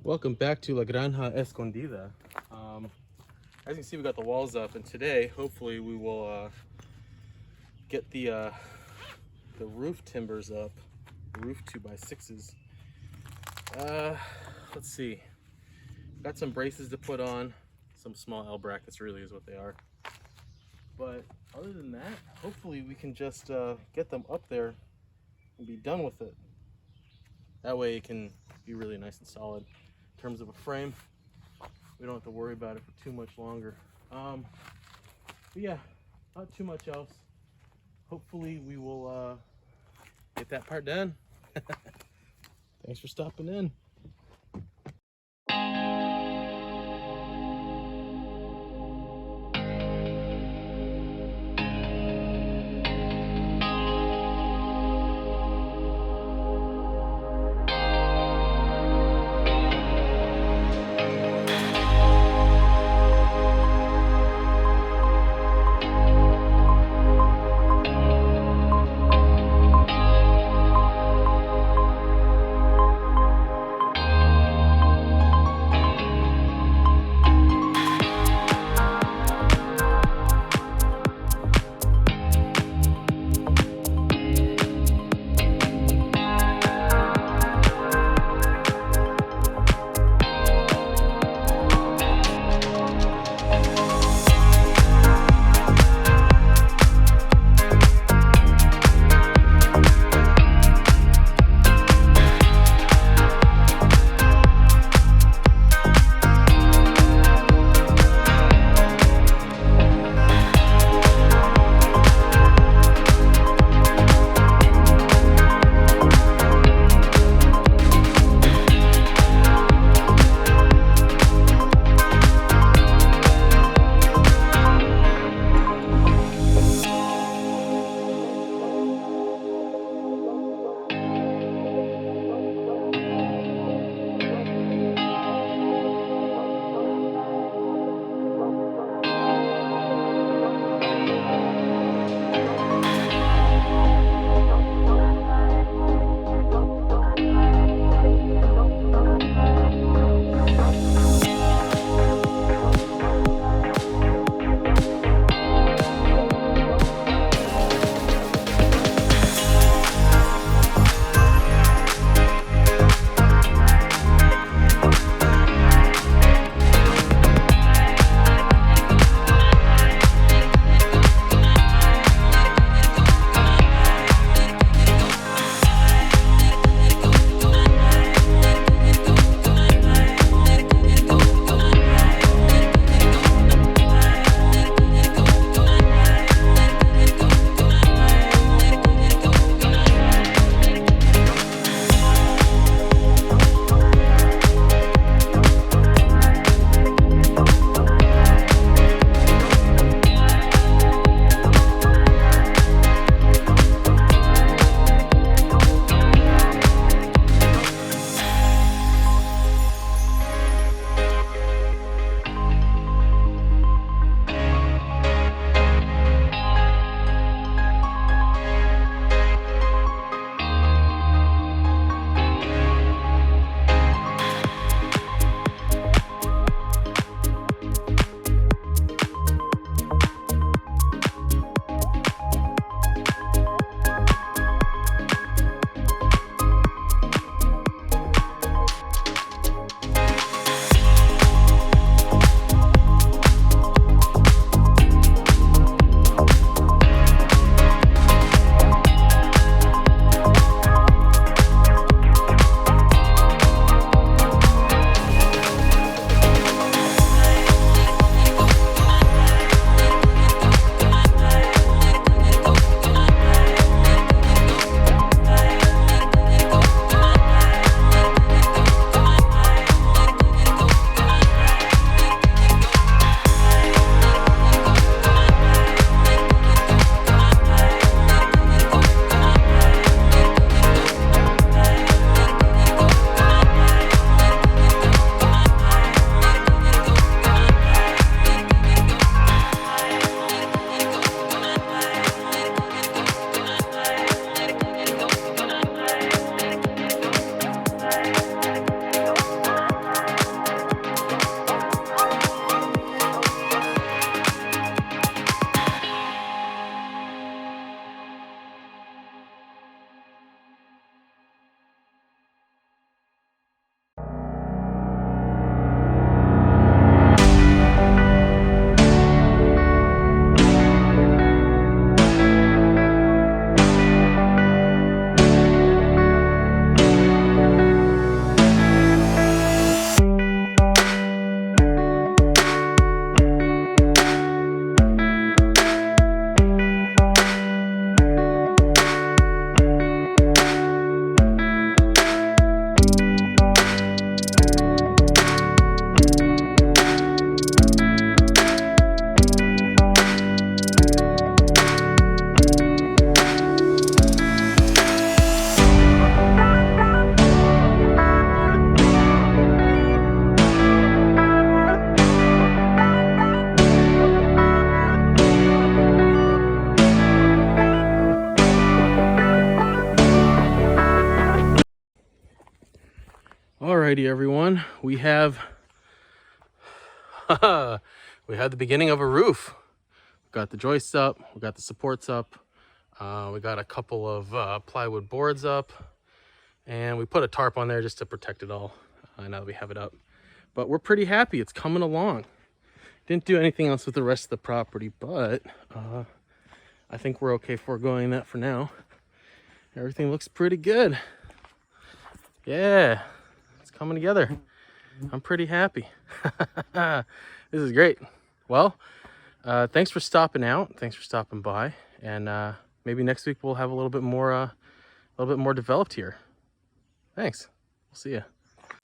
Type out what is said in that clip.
Welcome back to La Granja Escondida. As you can see, we got the walls up, and today, hopefully, we will get the roof timbers up, roof 2x6s. Let's see. Got some braces to put on, some small L brackets, really is what they are. But other than that, hopefully, we can just get them up there and be done with it. That way, it can be really nice and solid. In terms of a frame, we don't have to worry about it for too much longer. But yeah, not too much else. Hopefully we will get that part done. Thanks for stopping in. Alrighty, everyone, we have we have the beginning of a roof. We got the joists up, we got the supports up, we got a couple of plywood boards up, and we put a tarp on there just to protect it all now that we have it up. But we're pretty happy, it's coming along. Didn't do anything else with the rest of the property, but I think we're okay foregoing that for now. Everything looks pretty good. Yeah, it's coming together. I'm pretty happy. This is great. Well, thanks for stopping out. Thanks for stopping by. And maybe next week we'll have a little bit more developed here. Thanks. We'll see ya.